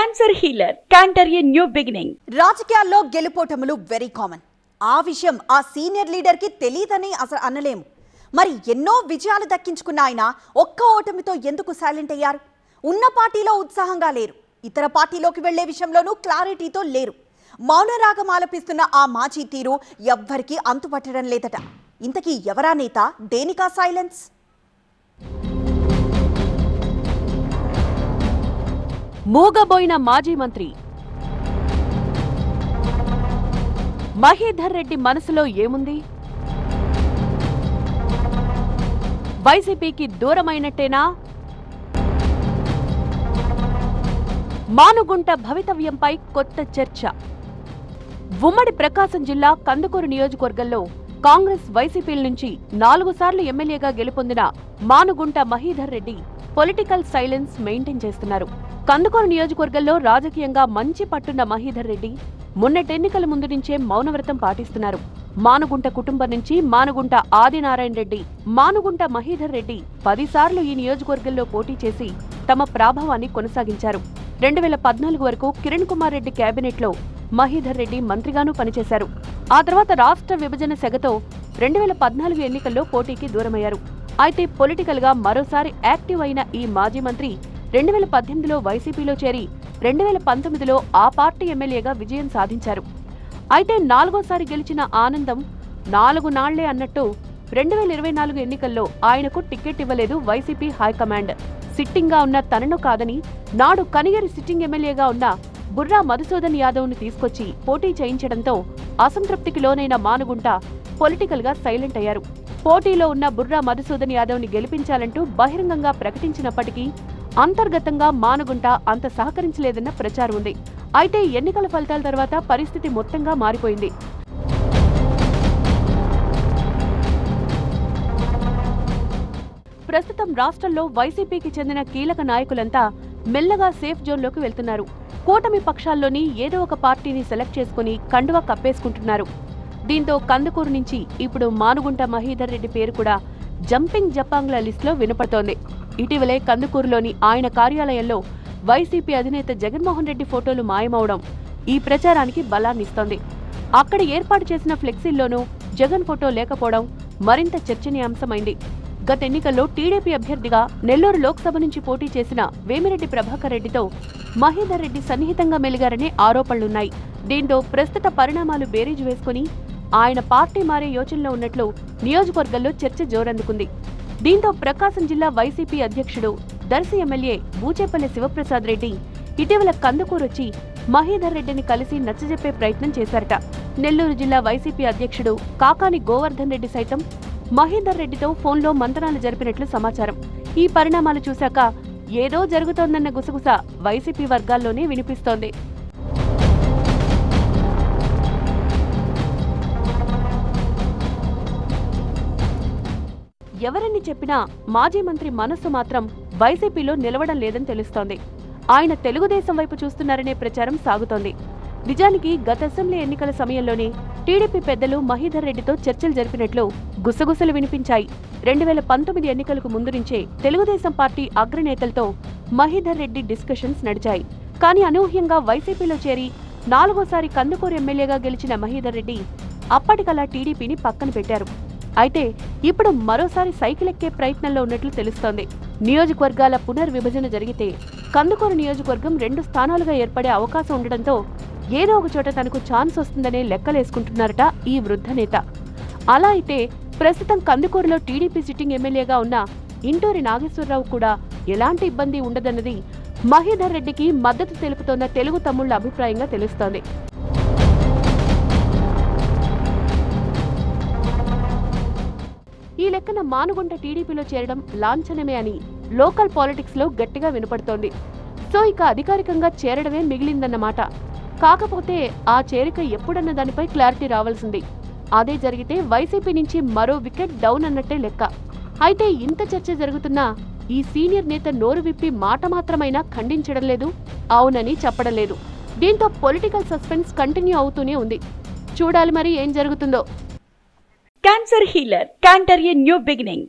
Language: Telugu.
Cancer healer cantor a new beginning. రాజకీయాల్లో గెలుపోటములు వెరీ కామన్. ఆ విషయం ఆ సీనియర్ లీడర్ కి తెలియదని అసలు అనలేము. మరి ఎన్నో విజయాలు దక్కించుకున్న ఆయన ఒక్క ఓటమితో ఎందుకు సైలెంట్ అయ్యారు? ఉన్న పార్టీలో ఉత్సాహంగా లేరు, ఇతర పార్టీలోకి వెళ్లే విషయంలోనూ క్లారిటీతో లేరు. మౌనరాగం ఆలపిస్తున్న ఆ మాజీ తీరు ఎవ్వరికీ అంతుపట్టడం లేదట. ఇంతకీ ఎవరా నేత? దేనికా సైలెన్స్? మూగబోయిన మాజీ మంత్రి మహీధర్ రెడ్డి మనసులో ఏముంది? వైసీపీకి దూరమైనట్టేనా? మానుగుంట భవితవ్యంపై కొత్త చర్చ. ఉమ్మడి ప్రకాశం జిల్లా కందుకూరు నియోజకవర్గంలో కాంగ్రెస్ వైసీపీల నుంచి 4 సార్లు ఎమ్మెల్యేగా గెలుపొందిన Manugunta Mahidhar Reddy political silence maintain చేస్తున్నారు. కందుకూరు నియోజకవర్గంలో రాజకీయంగా మంచి పట్టున్న మహీధర్ రెడ్డి మొన్నటి ఎన్నికల ముందు నుంచే మౌనవ్రతం పాటిస్తున్నారు. మానుగుంట కుటుంబం నుంచి మానుగుంట ఆదినారాయణ రెడ్డి, మానుగుంట మహీధర్ రెడ్డి 10 సార్లు ఈ నియోజకవర్గంలో పోటీ చేసి తమ ప్రాభవాన్ని కొనసాగించారు. 2014 వరకు కిరణ్ కుమార్ రెడ్డి కేబినెట్లో మహీధర్ రెడ్డి మంత్రిగానూ పనిచేశారు. ఆ తర్వాత రాష్ట్ర విభజన సెగతో 2014 ఎన్నికల్లో పోటీకి దూరమయ్యారు. అయితే పొలిటికల్ గా మరోసారి యాక్టివ్ అయిన ఈ మాజీ మంత్రి 2018లో వైసీపీలో చేరి 2019లో ఆ పార్టీ ఎమ్మెల్యేగా విజయం సాధించారు. అయితే 4వసారి గెలిచిన ఆనందం 4 నాళ్లే అన్నట్టు 2024 ఎన్నికల్లో ఆయనకు టికెట్ ఇవ్వలేదు వైసీపీ హైకమాండ్. సిట్టింగ్ గా ఉన్న తనను కాదని నాడు కనిగిరి సిట్టింగ్ ఎమ్మెల్యేగా ఉన్న బుర్రా మధుసూదన్ యాదవ్ ను తీసుకొచ్చి పోటీ చేయించడంతో అసంతృప్తికి లోనైన మానుగుంట పొలిటికల్ గా సైలెంట్ అయ్యారు. పోటీలో ఉన్న బుర్రా మధుసూదన్ యాదవ్ ని గెలిపించాలంటూ బహిరంగంగా ప్రకటించినప్పటికీ అంతర్గతంగా మానుగుంట అంత సహకరించలేదన్న ప్రచారం ఉంది. అయితే ఎన్నికల ఫలితాల తర్వాత పరిస్థితి మొత్తంగా మారిపోయింది. ప్రస్తుతం రాష్ట్రంలో వైసీపీకి చెందిన కీలక నాయకులంతా మెల్లగా సేఫ్ జోన్లోకి వెళ్తున్నారు. కూటమి పక్షాల్లోని ఏదో ఒక పార్టీని సెలెక్ట్ చేసుకుని కండువా కప్పేసుకుంటున్నారు. దీంతో కందుకూరు నుంచి ఇప్పుడు మానుగుంట మహీధర్ రెడ్డి పేరు కూడా జంపింగ్ జపాంగ్ల లిస్టులో వినపడుతోంది. ఇటీవలే కందుకూరులోని ఆయన కార్యాలయంలో వైసీపీ అధినేత జగన్మోహన్ రెడ్డి ఫోటోలు మాయమవడం ఈ ప్రచారానికి బలాన్నిస్తోంది. అక్కడ ఏర్పాటు చేసిన ఫ్లెక్సీల్లోనూ జగన్ ఫోటో లేకపోవడం మరింత చర్చనీయాంశమైంది. గత ఎన్నికల్లో టీడీపీ అభ్యర్థిగా నెల్లూరు లోక్సభ నుంచి పోటీ చేసిన వేమిరెడ్డి ప్రభాకర్ రెడ్డితో మహీధర్ రెడ్డి సన్నిహితంగా మెలిగారనే ఆరోపణలున్నాయి. దీంతో ప్రస్తుత పరిణామాలు బేరీజు వేసుకుని ఆయన పార్టీ మారే యోచనలో ఉన్నట్లు నియోజకవర్గంలో చర్చ జోరందుకుంది. దీంతో ప్రకాశం జిల్లా వైసీపీ అధ్యక్షుడు దర్శి ఎమ్మెల్యే బూచేపల్లి శివప్రసాద్ రెడ్డి ఇటీవల కందుకూరొచ్చి మహీధర్ రెడ్డిని కలిసి నచ్చజెప్పే ప్రయత్నం చేశారట. నెల్లూరు జిల్లా వైసీపీ అధ్యక్షుడు కాకాని గోవర్ధన్ రెడ్డి సైతం మహీధర్ రెడ్డితో ఫోన్లో మంతనాలు జరిపినట్లు సమాచారం. ఈ పరిణామాలు చూశాక ఏదో జరుగుతోందన్న గుసగుస వైసీపీ వర్గాల్లోనే వినిపిస్తోంది. ఎవరని చెప్పినా మాజీ మంత్రి మనస్సు మాత్రం వైసీపీలో నిలవడం లేదని తెలుస్తోంది. ఆయన తెలుగుదేశం వైపు చూస్తున్నారనే ప్రచారం సాగుతోంది. నిజానికి గత అసెంబ్లీ ఎన్నికల సమయంలోనే టీడీపీ పెద్దలు మహీధర్ రెడ్డితో చర్చలు జరిపినట్లు గుసగుసలు వినిపించాయి. 2019 ఎన్నికలకు ముందు నుంచే తెలుగుదేశం పార్టీ అగ్రనేతలతో మహీధర్ రెడ్డి డిస్కషన్స్ నడిచాయి. కానీ అనూహ్యంగా వైసీపీలో చేరి 4వసారి కందుకూరు ఎమ్మెల్యేగా గెలిచిన మహీధర్ రెడ్డి అప్పటికలా టీడీపీని పక్కన పెట్టారు. అయితే ఇప్పుడు మరోసారి సైకిల్ ఎక్కే ప్రయత్నంలో ఉన్నట్లు తెలుస్తోంది. నియోజకవర్గాల పునర్విభజన జరిగితే కందుకూరు నియోజకవర్గం 2 స్థానాలుగా ఏర్పడే అవకాశం ఉండడంతో ఏదో ఒక చోట తనకు ఛాన్స్ వస్తుందనే లెక్కలేసుకుంటున్నారట ఈ వృద్ధ నేత. అలా అయితే ప్రస్తుతం కందుకూరులో టీడీపీ సిట్టింగ్ ఎమ్మెల్యేగా ఉన్న ఇంటూరి నాగేశ్వరరావు కూడా ఎలాంటి ఇబ్బంది ఉండదన్నది మహీధర్ రెడ్డికి మద్దతు తెలుపుతోన్న తెలుగు తమ్ముళ్ల అభిప్రాయంగా తెలుస్తోంది. ఈ లెక్కన మానుగుంట టీడీపీలో చేరడం లాంఛనమే అని లోకల్ పాలిటిక్స్ లో గట్టిగా వినపడుతోంది. సో ఇక అధికారికంగా చేరడమే మిగిలిందన్నమాట. కాకపోతే ఆ చేరిక ఎప్పుడన్న దానిపై క్లారిటీ రావాల్సింది. అదే జరిగితే వైసీపీ నుంచి మరో వికెట్ డౌన్ అన్నట్టే లెక్క. అయితే ఇంత చర్చ జరుగుతున్నా ఈ సీనియర్ నేత నోరు విప్పి మాట మాత్రమైనా ఖండించడం లేదు, అవునని చెప్పడం లేదు. దీంతో పొలిటికల్ సస్పెన్స్ కంటిన్యూ అవుతూనే ఉంది. చూడాలి మరి ఏం జరుగుతుందో. Cancer healer cantor a new beginning.